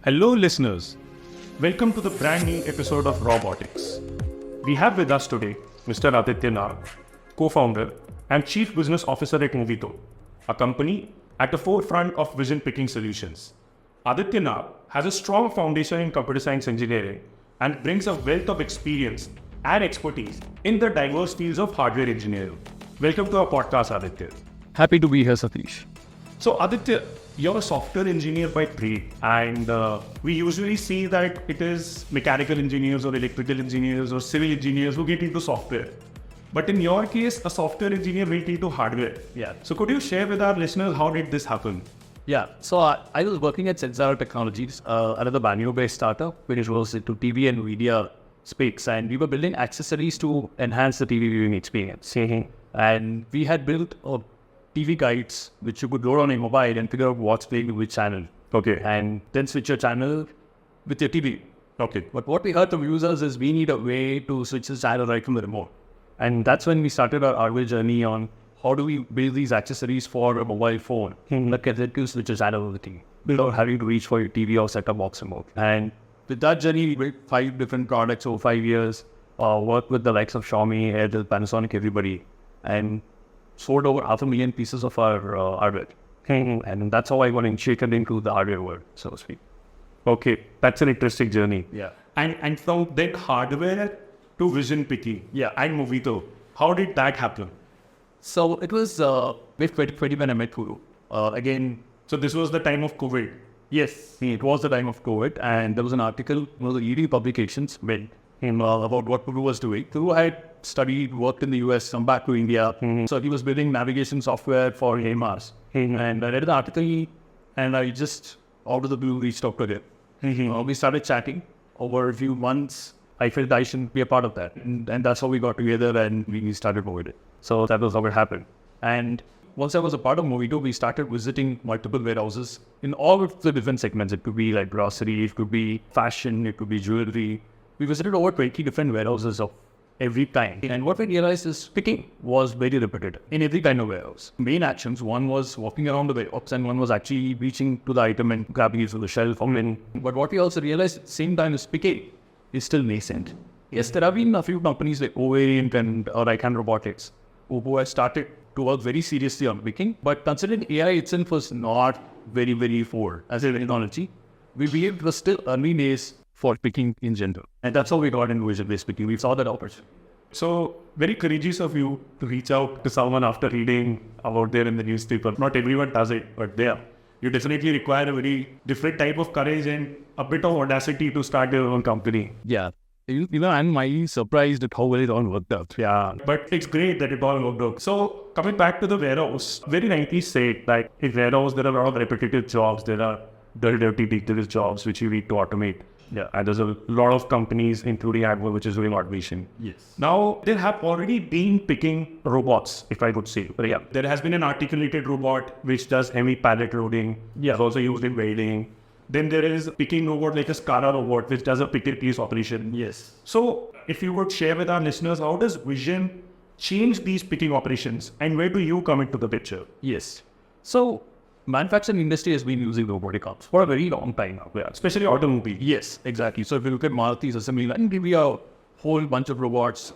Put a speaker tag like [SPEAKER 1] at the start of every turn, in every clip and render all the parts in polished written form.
[SPEAKER 1] Hello, listeners. Welcome to the brand new episode of RawBotics. We have with us today Mr. Adityanag, co-founder and chief business officer at Mowito, a company at the forefront of vision picking solutions. Adityanag has a strong foundation in computer science engineering and brings a wealth of experience and expertise in the diverse fields of hardware engineering. Welcome to our podcast, Aditya.
[SPEAKER 2] Happy to be here, Satish.
[SPEAKER 1] So, Aditya, you're a software engineer by trade, and we usually see that it is mechanical engineers or electrical engineers or civil engineers who get into software. But in your case, a software engineer went into hardware.
[SPEAKER 2] Yeah.
[SPEAKER 1] So could you share with our listeners how did this happen?
[SPEAKER 2] Yeah. So I was working at Sensara Technologies, another Bangalore-based startup, which was into TV and media space, and we were building accessories to enhance the TV viewing experience.
[SPEAKER 1] Mm-hmm.
[SPEAKER 2] And we had built TV guides which you could load on a mobile and figure out what's playing in which channel.
[SPEAKER 1] Okay.
[SPEAKER 2] And then switch your channel with your TV.
[SPEAKER 1] Okay.
[SPEAKER 2] But what we heard from users is we need a way to switch the channel right from the remote. And that's when we started our hardware journey on how do we build these accessories for a mobile phone that can let you switch a channel with the TV without having to reach for your TV or set-top box remote. And with that journey, we built 5 different products over 5 years, worked with the likes of Xiaomi, Airtel, Panasonic, everybody, and sold over 500,000 pieces of our hardware. And that's how I got initiated into the hardware world, so to speak.
[SPEAKER 1] Okay, that's an interesting journey.
[SPEAKER 2] Yeah.
[SPEAKER 1] And from that hardware to vision picking.
[SPEAKER 2] Yeah.
[SPEAKER 1] And Mowito, how did that happen?
[SPEAKER 2] So it was with 2020 when I met Guru. Again,
[SPEAKER 1] So this was the time of COVID.
[SPEAKER 2] yes, it was the time of COVID, and there was an article, one of the leading publications, about what Guru was doing. Guru had studied, worked in the US, come back to India. So he was building navigation software for AMRs. And I read the article, and I just, out of the blue, reached out to him. We started chatting over a few months. I felt I should be a part of that. And that's how we got together and we started Mowito. So that was how it happened. And once I was a part of Mowito, we started visiting multiple warehouses in all of the different segments. It could be like grocery, it could be fashion, it could be jewelry. We visited over 20 different warehouses of every kind. And what we realized is picking was very repetitive in every kind of warehouse. Main actions, one was walking around the warehouse and one was actually reaching to the item and grabbing it from the shelf. But what we also realized at the same time is picking is still nascent. Yes, there have been a few companies like Ovariant and Robotics who have started to work very seriously on picking. But considering AI itself was not very, very forward as a technology, we believed it was still early days for picking in general. And that's how we got into vision-based picking. We saw that opportunity.
[SPEAKER 1] So very courageous of you to reach out to someone after reading about there in the newspaper. Not everyone does it, but there. You definitely require a very different type of courage and a bit of audacity to start your own company.
[SPEAKER 2] Yeah. You know, I'm mildly surprised at how well it all worked out.
[SPEAKER 1] Yeah, but it's great that it all worked out. So coming back to the warehouse, very rightly said, like in warehouse, there are a lot of repetitive jobs. There are dirty, detailed jobs which you need to automate.
[SPEAKER 2] Yeah.
[SPEAKER 1] And there's a lot of companies, including Addverb, which is doing automation.
[SPEAKER 2] Yes.
[SPEAKER 1] Now, there have already been picking robots, if I could say. But yeah, there has been an articulated robot which does heavy pallet loading.
[SPEAKER 2] Yeah.
[SPEAKER 1] It's also used in welding. Then there is a picking robot like a SCARA robot, which does a pick and place operation.
[SPEAKER 2] Yes.
[SPEAKER 1] So, if you would share with our listeners, how does vision change these picking operations and where do you come into the picture?
[SPEAKER 2] Yes. So, manufacturing industry has been using robotic arms for a very long time now.
[SPEAKER 1] Yeah, especially automobile.
[SPEAKER 2] Yes, exactly. So if you look at Maruti's assembly line, give you a whole bunch of robots.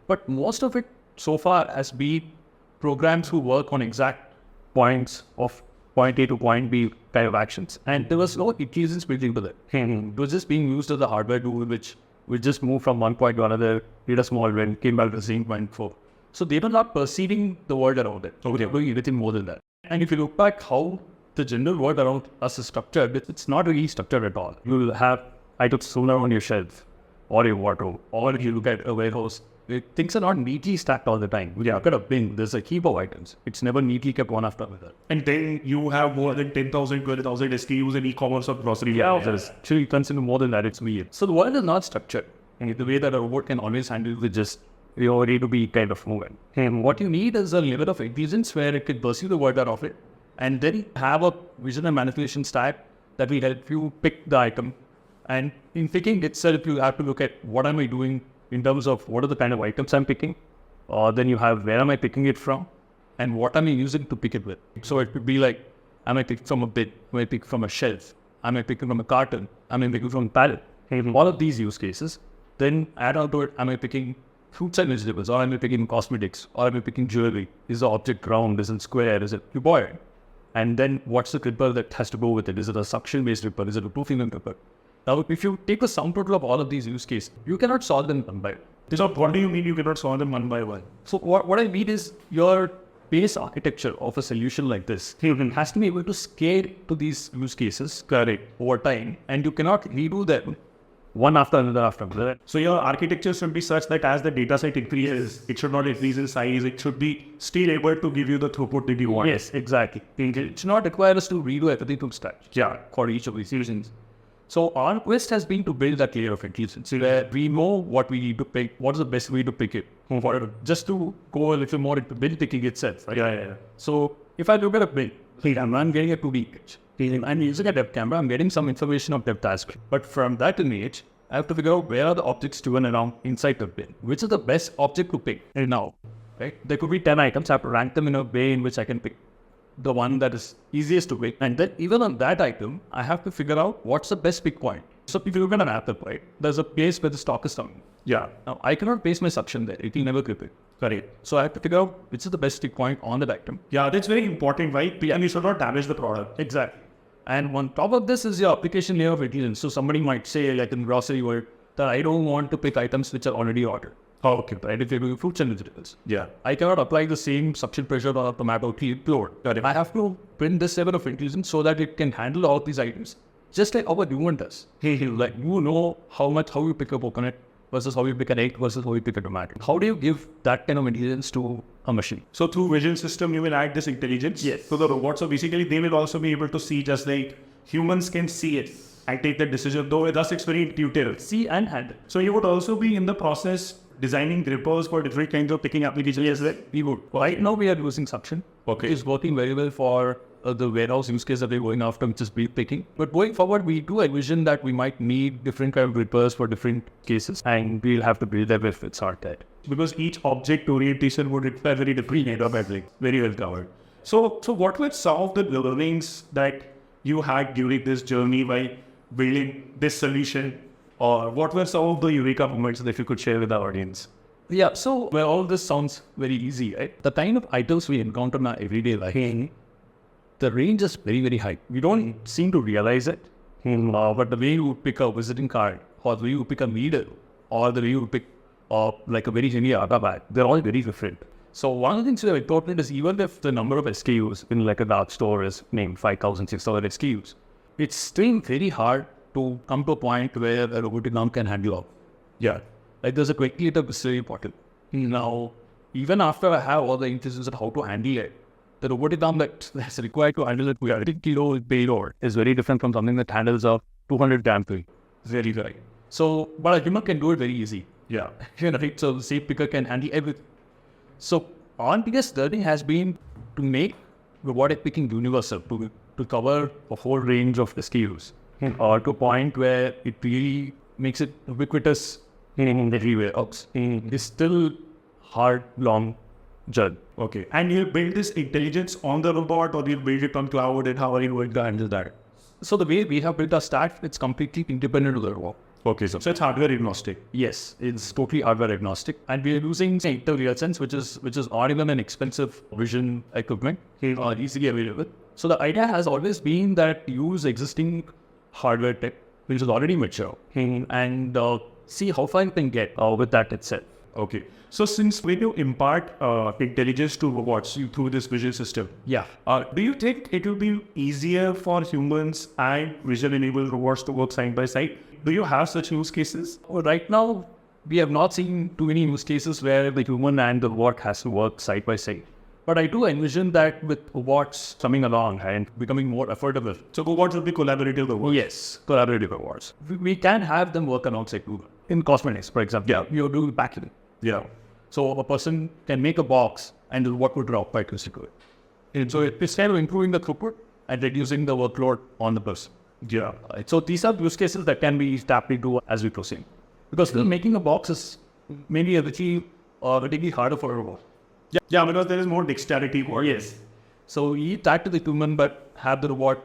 [SPEAKER 2] But most of it so far has been programs who work on exact points of point A to point B kind of actions. And there was no intelligence built into that. It was just being used as a hardware tool which would just move from one point to another, did a small win, came back to the same point before. So they were not perceiving the world around it. So they were doing anything more than that. And if you look back how the general world around us is structured, it's not really structured at all. You will have items sooner on your shelf or your wardrobe, or if you look at a warehouse, things are not neatly stacked all the time. You look at a bin, there's a heap of items. It's never neatly kept one after another.
[SPEAKER 1] And then you have more than 10,000, 12,000 SKUs in e-commerce or grocery warehouses.
[SPEAKER 2] Actually, consider more than that, it's weird. So the world is not structured. And the way that a robot can always handle with just you're ready to be kind of moving. And what you need is a level of intelligence where it can perceive the world of it and then have a vision and manipulation stack that will help you pick the item. And in picking itself, you have to look at what am I doing in terms of what are the kind of items I'm picking. Then you have where am I picking it from and what am I using to pick it with. So it could be like, am I picking from a bin? Am I picking from a shelf? I may pick it from a carton, I may pick it from a pallet. All of these use cases. Then add on to it, am I picking fruits and vegetables, or am I picking cosmetics, or am I picking jewelry? Is the object round? Is it square? Is it cuboid? And then what's the gripper that has to go with it? Is it a suction-based gripper? Is it a two-finger gripper? Now, if you take the sum total of all of these use cases, you cannot solve them one by one.
[SPEAKER 1] So what do you mean you cannot solve them one by one?
[SPEAKER 2] So what I mean is your base architecture of a solution like this has to be able to scale to these use cases over time, and you cannot redo them one after another.
[SPEAKER 1] So your architecture should be such that as the data set increases, it should not increase in size. It should be still able to give you the throughput that you want.
[SPEAKER 2] Yes, exactly. It should not require us to redo everything from scratch.
[SPEAKER 1] Yeah.
[SPEAKER 2] For each of these solutions. So our quest has been to build that layer of intelligence where we know what we need to pick, what is the best way to pick it. Just to go a little more into bill picking itself. Right?
[SPEAKER 1] Yeah.
[SPEAKER 2] So if I look at a bill, I'm getting a 2D image. I'm using a depth camera, I'm getting some information of depth as well. But from that image, I have to figure out where are the objects driven around inside the bin. Which is the best object to pick now, right? There could be 10 items. I have to rank them in a way in which I can pick the one that is easiest to pick. And then even on that item, I have to figure out what's the best pick point. So if you look at an apple, right, there's a place where the stock is coming.
[SPEAKER 1] Yeah.
[SPEAKER 2] Now, I cannot place my suction there. It will never grip it. Correct. So I have to figure out which is the best pick point on that item.
[SPEAKER 1] Yeah, that's very important, right? And you should not damage the product.
[SPEAKER 2] Exactly. And on top of this is your application layer of intelligence. So somebody might say, like in grocery world, that I don't want to pick items which are already ordered.
[SPEAKER 1] Oh, okay.
[SPEAKER 2] Right? If you're doing fruits and vegetables.
[SPEAKER 1] Yeah.
[SPEAKER 2] I cannot apply the same suction pressure on a tomato floor. I have to print this level of intelligence so that it can handle all these items. Just like our human does. Like you know how you pick a coconut versus how you pick an egg versus how you pick a tomato. How do you give that kind of intelligence to a machine?
[SPEAKER 1] So through vision system, you will add this intelligence to the robot. So basically, they will also be able to see just like humans can see it and take that decision. Though with us, it's very intuitive.
[SPEAKER 2] See and handle.
[SPEAKER 1] So you would also be in the process designing grippers for different kinds of picking applications.
[SPEAKER 2] Yes, we would. Right now, we are using suction.
[SPEAKER 1] Okay.
[SPEAKER 2] It's working very well for the warehouse use case that we're going after, which is bill picking. But going forward, we do envision that we might need different kind of grippers for different cases, and we'll have to build them if it's hard that.
[SPEAKER 1] Because each object orientation would require very different kind of handling. Very well covered. So what were some of the learnings that you had during this journey by building this solution? Or what were some of the eureka moments that you could share with our audience?
[SPEAKER 2] Yeah, so well, all this sounds very easy, right? The kind of items we encounter in our everyday life, the range is very, very high. We don't seem to realize it. But the way you pick a visiting card, or the way you pick a needle, or the way you pick like a very heavy agar bag, they're all very different. So one of the things that are important is even if the number of SKUs in like a dark store is named 5,000, 6,000 SKUs, it's still very hard to come to a point where a robotic arm can handle all.
[SPEAKER 1] Yeah.
[SPEAKER 2] Like there's a 20-liter distillery bottle. Now, even after I have all the intelligence on how to handle it, the robotic arm that's required to handle it with 30 kilo payload is very different from something that handles a 200 gram thing.
[SPEAKER 1] Very right.
[SPEAKER 2] So, but a human can do it very easy.
[SPEAKER 1] Yeah.
[SPEAKER 2] Right? So the safe picker can handle everything. So our biggest learning has been to make robotic picking universal, to cover a whole range of SKUs. Or to a point where it really makes it ubiquitous everywhere else. It's still hard, long journey.
[SPEAKER 1] Okay. And you build this intelligence on the robot, or you build it on cloud, and how are you going to handle that?
[SPEAKER 2] So the way we have built our stack, it's completely independent of the robot.
[SPEAKER 1] Okay, so it's hardware agnostic.
[SPEAKER 2] Yes, it's totally hardware agnostic, and we are using Intel RealSense, which is not even an expensive vision equipment, easily available. So the idea has always been that use existing hardware tech, which is already mature, and see how far you can get with that itself.
[SPEAKER 1] Okay. So since when you impart intelligence to robots through this vision system, do you think it will be easier for humans and vision-enabled robots to work side by side? Do you have such use cases?
[SPEAKER 2] Well, right now, we have not seen too many use cases where the human and the robot has to work side by side. But I do envision that with robots coming along and becoming more affordable.
[SPEAKER 1] So robots will be collaborative robots?
[SPEAKER 2] Yes, collaborative robots. We can have them work alongside Google. In cosmetics, for example, you're doing packaging.
[SPEAKER 1] Yeah.
[SPEAKER 2] So a person can make a box and the robot would drop by to it. And so it's kind of improving the throughput and reducing the workload on the person.
[SPEAKER 1] Yeah.
[SPEAKER 2] So these are use cases that can be tapped into as we proceed. Because still making a box is maybe a relatively harder for a robot.
[SPEAKER 1] Yeah, because there is more dexterity.
[SPEAKER 2] Yes. So we tap to the human, but have the robot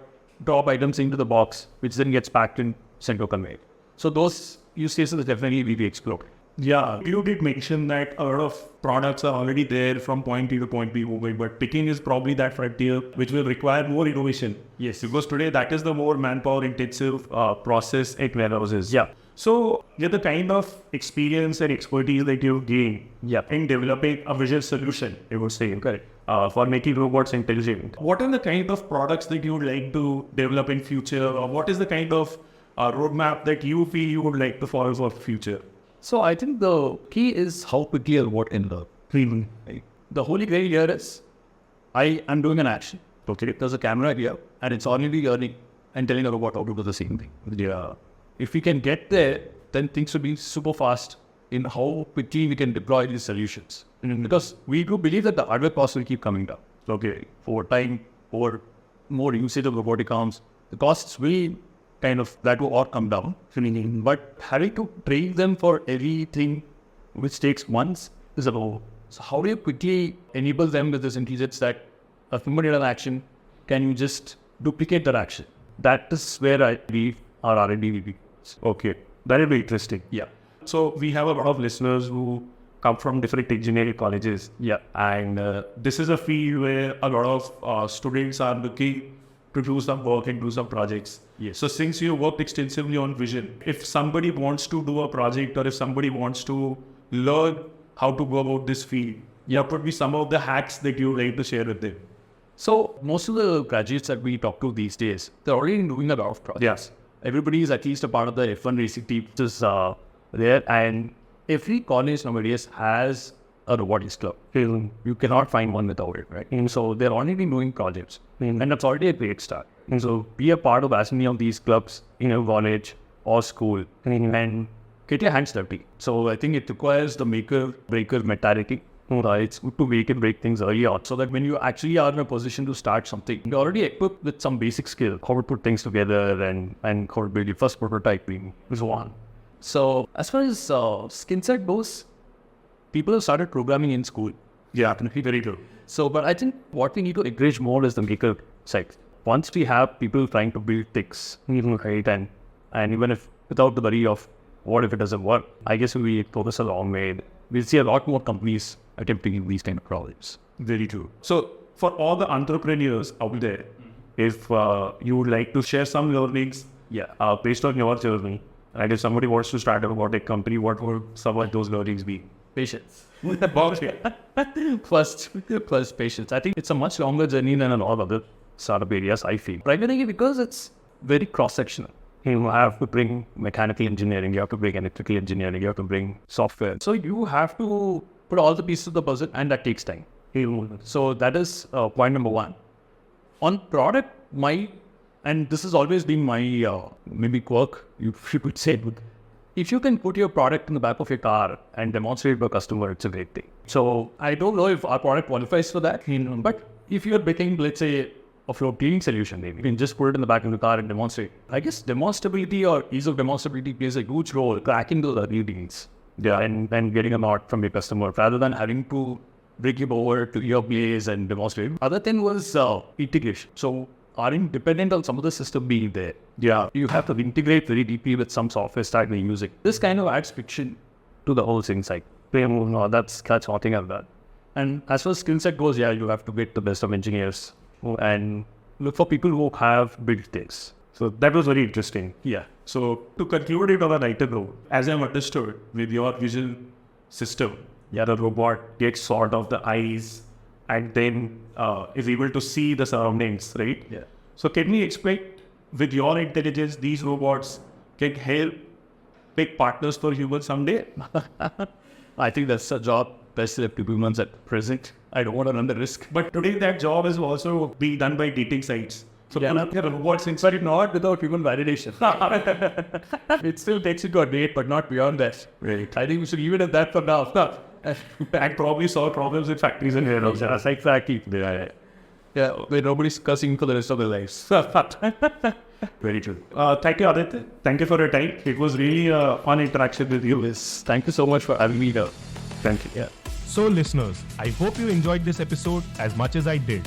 [SPEAKER 2] drop items into the box, which then gets packed and sent to conveyor. So those use cases definitely will be explored.
[SPEAKER 1] Yeah, you did mention that a lot of products are already there from point A to point B moving, but picking is probably that frontier which will require more innovation.
[SPEAKER 2] Yes.
[SPEAKER 1] Because today that is the more manpower intensive process at warehouses.
[SPEAKER 2] Yeah.
[SPEAKER 1] So yeah, the kind of experience and expertise that you gain in developing a visual solution, I would say,
[SPEAKER 2] Correct.
[SPEAKER 1] For making robots intelligent. What are the kind of products that you would like to develop in future, or what is the kind of roadmap that you feel you would like to follow for future?
[SPEAKER 2] So I think the key is how quickly a robot can learn. Right? The holy grail here is, I am doing an action. Okay, there's a camera here, and it's already learning and telling a robot how to do the same thing.
[SPEAKER 1] Yeah.
[SPEAKER 2] If we can get there, then things will be super fast in how quickly we can deploy these solutions. Because we do believe that the hardware costs will keep coming down. Okay, over time, over more usage of robotic arms, the costs will kind of that will all come down. But having to train them for everything which takes months is a low. So how do you quickly enable them with this intelligence that a human did an action, can you just duplicate that action? That is where I believe our R&D will be.
[SPEAKER 1] Okay, that will be interesting.
[SPEAKER 2] Yeah.
[SPEAKER 1] So we have a lot of listeners who come from different engineering colleges.
[SPEAKER 2] Yeah.
[SPEAKER 1] And this is a field where a lot of students are looking to do some work and do some projects.
[SPEAKER 2] Yes.
[SPEAKER 1] So since you worked extensively on vision, if somebody wants to do a project or if somebody wants to learn how to go about this field, what would be some of the hacks that you would like to share with them?
[SPEAKER 2] So most of the graduates that we talk to these days, they're already doing a lot of projects.
[SPEAKER 1] Yes.
[SPEAKER 2] Everybody is at least a part of the F1 racing team, which is there. And every college nowadays has a robotics club. You cannot find one without it, right? And so they're already doing projects. And that's already a great start. And so be a part of as many of these clubs in your college or school and get your hands dirty. So I think it requires the maker-breaker mentality. It's good to make and break things early on so that when you actually are in a position to start something, you're already equipped with some basic skill, how to put things together and how to build your first prototype and so on. So as far as skill set goes, people have started programming in school.
[SPEAKER 1] Yeah, very true.
[SPEAKER 2] So, but I think what we need to encourage more is the maker side. Once we have people trying to build things, right, and even if without the worry of what if it doesn't work, I guess we focus a long way. We'll see a lot more companies attempting these kind of problems.
[SPEAKER 1] Very true. So for all the entrepreneurs out there, if you would like to share some learnings based on your journey, and if somebody wants to start a robotic company, what would some of those learnings be?
[SPEAKER 2] Patience. Plus patience. I think it's a much longer journey than a lot of other startup areas, I feel. Primarily because it's very cross-sectional. You have to bring mechanical engineering, you have to bring electrical engineering, you have to bring software. So you have to put all the pieces of the puzzle, and that takes time. So that is point number one. On product, and this has always been my maybe quirk, you could say, if you can put your product in the back of your car and demonstrate it to a customer, it's a great thing. So I don't know if our product qualifies for that, but if you're making, let's say, a floor cleaning solution, maybe you can just put it in the back of the car and demonstrate. I guess demonstrability or ease of demonstrability plays a huge role cracking those early deals. Yeah, and getting a nod from your customer rather than having to bring him over to your place and demonstrate. Other thing was integration. So aren't dependent on some of the system being there. Yeah, you have to integrate very deeply with some software stack you're using. This kind of adds friction to the whole thing side. That's one thing I've done. And as far as skill set goes, you have to get the best of engineers and look for people who have built things.
[SPEAKER 1] So that was very interesting.
[SPEAKER 2] Yeah.
[SPEAKER 1] So to conclude it on a lighter note, as I've understood with your vision system, the robot gets sort of the eyes and then is able to see the surroundings, right?
[SPEAKER 2] Yeah.
[SPEAKER 1] So can we expect with your intelligence, these robots can help pick partners for humans someday?
[SPEAKER 2] I think that's a job best left to humans at present. I don't want to run the risk.
[SPEAKER 1] But today that job is also being done by dating sites. So robots
[SPEAKER 2] but it's not without human validation. It still takes you to a date, but not beyond that.
[SPEAKER 1] Right.
[SPEAKER 2] I think we should leave it at that for now.
[SPEAKER 1] And probably solve problems with factories and warehouses.
[SPEAKER 2] Yes, exactly. Yeah, where nobody's cussing for the rest of their lives.
[SPEAKER 1] Very true. Thank you, Aditya. Thank you for your time. It was really a fun interaction with you.
[SPEAKER 2] Yes. Thank you so much for having me here.
[SPEAKER 1] Thank you.
[SPEAKER 2] Yeah.
[SPEAKER 3] So listeners, I hope you enjoyed this episode as much as I did.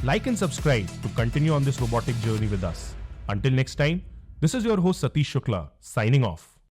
[SPEAKER 3] Like and subscribe to continue on this robotic journey with us. Until next time, this is your host Satish Shukla signing off.